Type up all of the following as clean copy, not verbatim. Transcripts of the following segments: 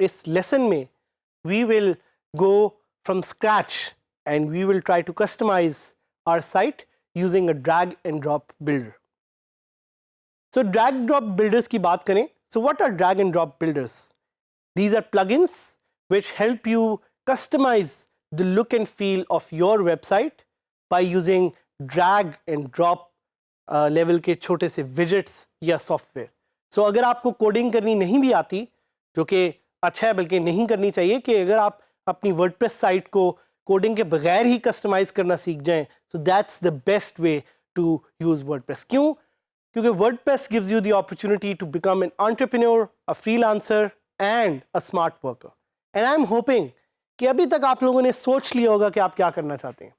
इस लेसन में we will go from scratch and we will try to customize our site using a drag and drop builder. So drag drop builders की बात करें, so what are drag and drop builders? These are plugins which help you customize the look and feel of your website by using drag and drop level के छोटे से widgets या software. So अगर आपको coding करनी नहीं भी आती, जो कि अच्छा है बल्कि नहीं करनी चाहिए, कि अगर आप अपनी वर्डप्रेस साइट को कोडिंग के बगैर ही कस्टमाइज करना सीख जाएं, so that's the best way to use WordPress. क्यों? क्योंकि WordPress gives you the opportunity to become an entrepreneur, a freelancer and a smart worker. And I am hoping कि अभी तक आप लोगों ने सोच लिया होगा कि आप क्या करना चाहते हैं.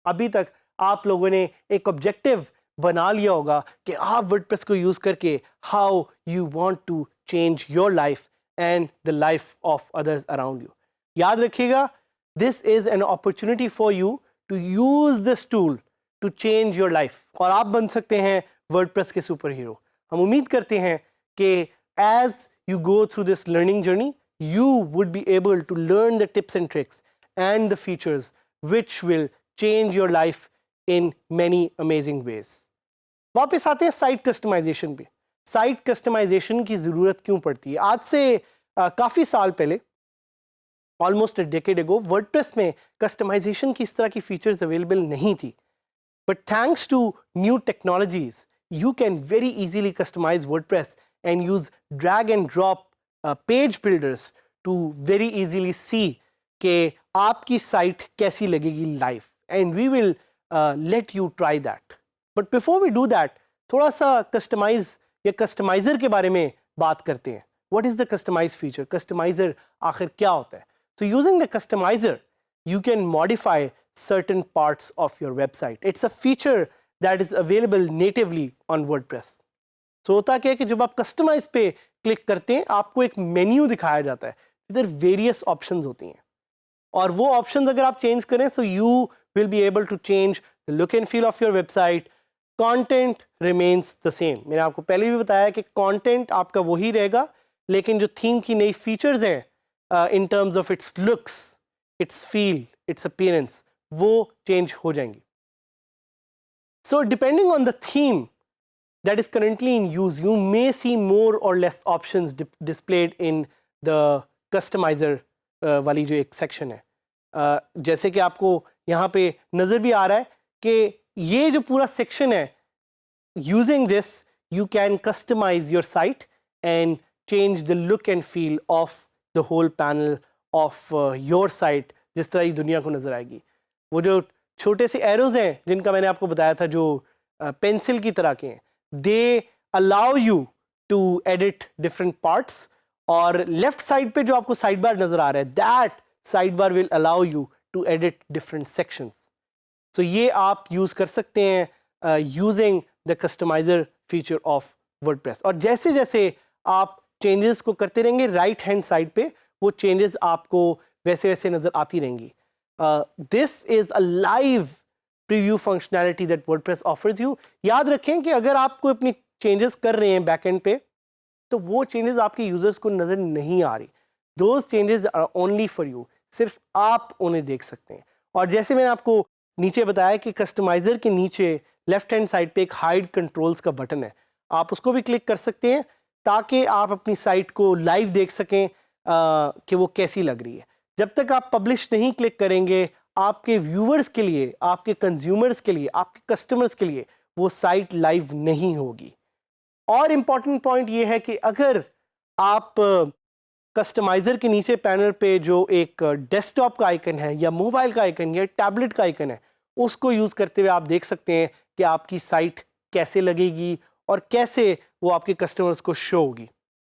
अभी तक आप लोगों ने एक ऑब्जेक्टिव बना लिया होगा कि आप वर्डप्रेस को यूज करके how you want to change your life and the life of others around you. याद रखिएगा, this is an opportunity for you to use this tool to change your life. और आप बन सकते हैं WordPress के सुपर हीरो. हम उम्मीद करते हैं कि as you go through this learning journey, you would be able to learn the tips and tricks and the features which will change your life in many amazing ways. वापस आते हैं site customization पे. Site customization की ज़रूरत क्यों पड़ती है? आज से काफ़ी साल पहले, almost a decade ago, WordPress में कस्टमाइजेशन की इस तरह की फीचर्स अवेलेबल नहीं थी. But thanks to new technologies you can very easily customize WordPress and use drag and drop page builders to very easily see कि आपकी साइट कैसी लगेगी live. And we will let you try that. But before we do that, थोड़ा सा customise या कस्टमाइज़र के बारे में बात करते हैं. What is the customize feature? कस्टमाइज़र आखिर क्या होता है? So using the customizer, you can modify certain parts of your website. It's a feature that is available natively on WordPress. So होता क्या है कि जब आप कस्टमाइज पे क्लिक करते हैं, आपको एक मेन्यू दिखाया जाता है. इधर वेरियस ऑप्शंस होती हैं और वो ऑप्शंस अगर आप चेंज करें, so you will be able to change the look and feel of your website. Content remains the same. मैंने आपको पहले भी बताया कि कंटेंट आपका वही रहेगा, लेकिन जो थीम की नई फीचर्स हैं in terms of its looks, it's feel, it's appearance, वो चेंज हो जाएंगी. So depending on the theme that is currently in use, you may see more or less options displayed in the customizer वाली जो एक section है. जैसे कि आपको यहाँ पे नज़र भी आ रहा है कि ये जो पूरा सेक्शन है, using this you can customize your site and change the look and feel of the whole panel of your site जिस तरह ये दुनिया को नज़र आएगी. वो जो छोटे से एरोज हैं जिनका मैंने आपको बताया था, जो पेंसिल की तरह के हैं, they allow you to edit different parts. और लेफ्ट साइड पे जो आपको साइड बार नज़र आ रहा है, that side bar will allow you to edit different sections. So ये आप यूज़ कर सकते हैं using the customizer feature of WordPress. और जैसे जैसे आप चेंजेस को करते रहेंगे, राइट हैंड साइड पे वो चेंजेस आपको वैसे वैसे नज़र आती रहेंगी. This is a live preview functionality that WordPress offers you. याद रखें कि अगर आपको अपनी चेंजेस कर रहे हैं बैकएंड पे, तो वो चेंजेस आपके यूजर्स को नज़र नहीं आ रही. Those changes are only for you. सिर्फ आप उन्हें देख सकते हैं. और जैसे मैंने आपको नीचे बताया कि कस्टमाइज़र के नीचे लेफ्ट हैंड साइड पे एक हाइड कंट्रोल्स का बटन है, आप उसको भी क्लिक कर सकते हैं ताकि आप अपनी साइट को लाइव देख सकें कि वो कैसी लग रही है. जब तक आप पब्लिश नहीं क्लिक करेंगे, आपके व्यूवर्स के लिए, आपके कंज्यूमर्स के लिए, आपके कस्टमर्स के लिए वो साइट लाइव नहीं होगी. और इम्पॉर्टेंट पॉइंट ये है कि अगर आप कस्टमाइज़र के नीचे पैनल पे जो एक डेस्कटॉप का आइकन है या मोबाइल का आइकन या टैबलेट का आइकन है, उसको यूज़ करते हुए आप देख सकते हैं कि आपकी साइट कैसे लगेगी और कैसे वो आपके कस्टमर्स को शो होगी.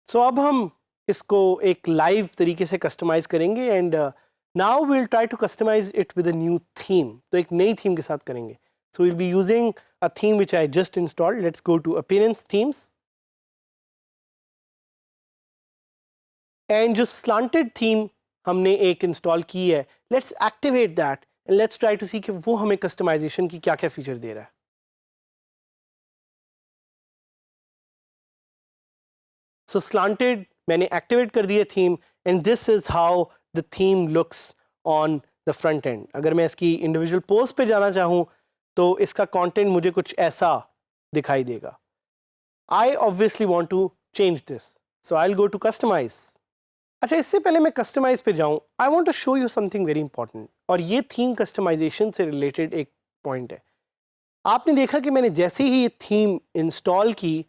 सो अब हम इसको एक लाइव तरीके से कस्टमाइज़ करेंगे and now we will try to customize it with a new theme. तो एक नई थीम के साथ करेंगे. So we will be using a theme which I just installed. Let's go to appearance themes and जो slanted theme हमने एक install की है, let's activate that and let's try to see कि वो हमें कस्टमाइजेशन की क्या क्या फीचर दे रहा है. सो स्लांटेड मैंने एक्टिवेट कर दिया theme and this is how the theme looks on the front end. अगर मैं इसकी individual post पे जाना चाहूँ तो इसका content मुझे कुछ ऐसा दिखाई देगा. I obviously want to change this, so I'll go to customize. अच्छा, इससे पहले मैं customize पे जाऊँ, I want to show you something very important, और ये theme customization से related एक point है. आपने देखा कि मैंने जैसे ही ये theme install की,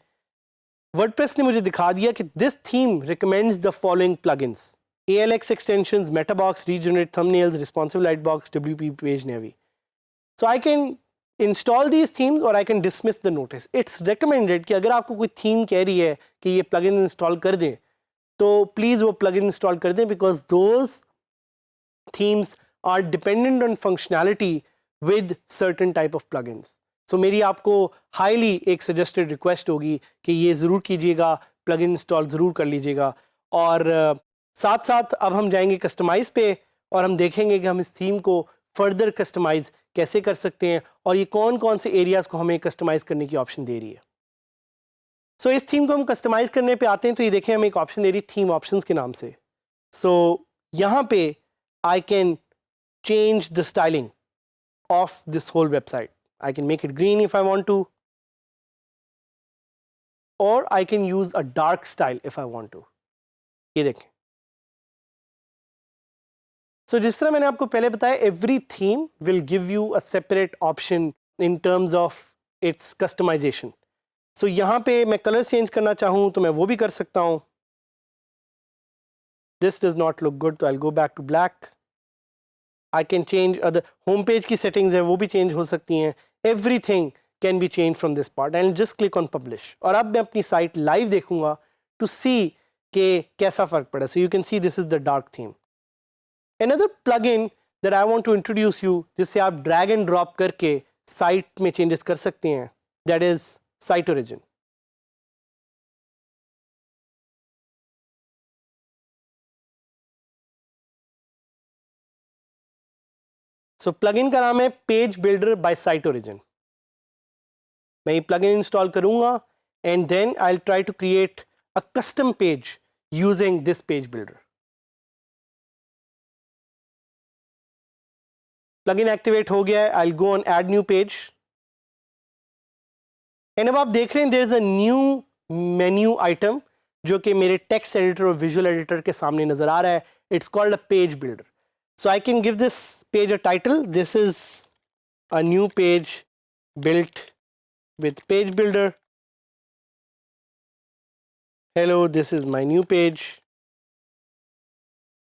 WordPress ने मुझे दिखा दिया कि this theme recommends the following plugins: ALX extensions, Metabox, Regenerate Thumbnails, Responsive Lightbox, WP Page Navi. So I can install these themes or I can dismiss the notice. It's recommended कि अगर आपको कोई theme कह रही है कि ये plugin install कर दें, तो please वो plugin install कर दें, because those themes are dependent on functionality with certain type of plugins. So मेरी आपको highly एक suggested request होगी कि ये ज़रूर कीजिएगा, plugin install ज़रूर कर लीजिएगा. और साथ साथ अब हम जाएंगे कस्टमाइज़ पे और हम देखेंगे कि हम इस थीम को फर्दर कस्टमाइज़ कैसे कर सकते हैं और ये कौन कौन से एरियाज़ को हमें कस्टमाइज़ करने की ऑप्शन दे रही है. सो इस थीम को हम कस्टमाइज़ करने पे आते हैं तो ये देखें हमें एक ऑप्शन दे रही है थीम ऑप्शंस के नाम से. सो यहाँ पे I can change the styling of this whole website. I can make it green if I want to, और I can use a dark style if I want to. ये देखें. So जिस तरह मैंने आपको पहले बताया, every theme will give you a separate option in terms of its customization. So यहाँ पे मैं कलर चेंज करना चाहूँ तो मैं वो भी कर सकता हूँ. This does not look good, so I'll go back to black. I can change other home page की settings है, वो भी change हो सकती हैं. Everything can be changed from this part and just click on publish. और अब मैं अपनी site live देखूँगा to see कि कैसा फ़र्क पड़ा. So you can see this is the dark theme. Another plugin that I want to introduce you, जिससे आप drag and drop करके site में changes कर सकते हैं, that is Site Origin. So plugin का नाम है Page Builder by Site Origin. मैं ये plugin install करूँगा and then I'll try to create a custom page using this Page Builder. Plugin activate हो गया है. I'll go on add new page. And अब आप देख रहे हैं there is a new menu item जो कि मेरे टेक्स्ट एडिटर और विजुअल एडिटर के सामने नजर आ रहा है. It's called a page builder. So I can give this page a title. This is a new page built with page builder. Hello, this is my new page.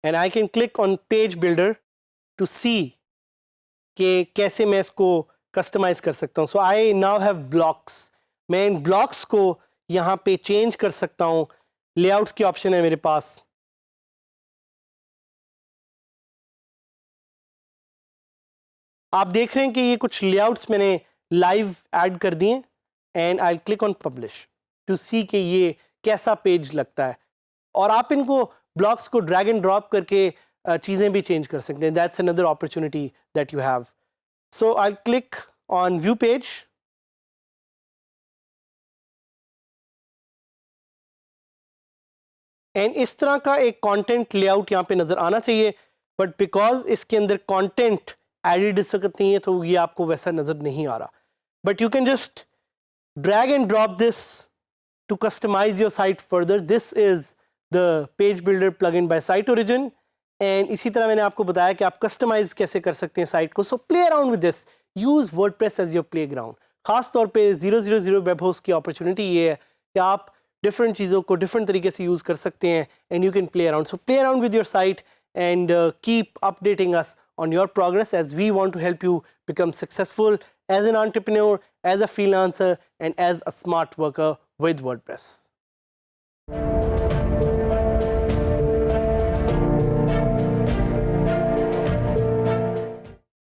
And I can click on page builder to see कि कैसे मैं इसको customise कर सकता हूँ. सो I now have blocks. मैं इन blocks को यहाँ पे चेंज कर सकता हूँ. लेआउट्स की ऑप्शन है मेरे पास. आप देख रहे हैं कि ये कुछ लेआउट्स मैंने लाइव ऐड कर दिए. And I click on publish to see कि ये कैसा पेज लगता है. और आप इनको ब्लॉक्स को ड्रैग एंड ड्रॉप करके चीज़ें भी चेंज कर सकते हैं. That's another opportunity that you have. So I click on view page. And इस तरह का एक कंटेंट लेआउट यहाँ पे नज़र आना चाहिए. बट बिकॉज इसके अंदर कंटेंट एडिड इस वक्त नहीं है तो ये आपको वैसा नज़र नहीं आ रहा. But you can just drag and drop this to customize your site further. This is the page builder plugin by Site Origin. And इसी तरह मैंने आपको बताया कि आप customize कैसे कर सकते हैं साइट को. So play around with this. Use WordPress as your playground. खास तौर पे 000 वेब होस्ट की अपॉर्चुनिटी ये है कि आप डिफरेंट चीज़ों को डिफरेंट तरीके से यूज़ कर सकते हैं. And you can play around. So play around with your site and keep updating us on your progress as we want to help you become successful as an entrepreneur, as a freelancer, and as a smart worker with WordPress.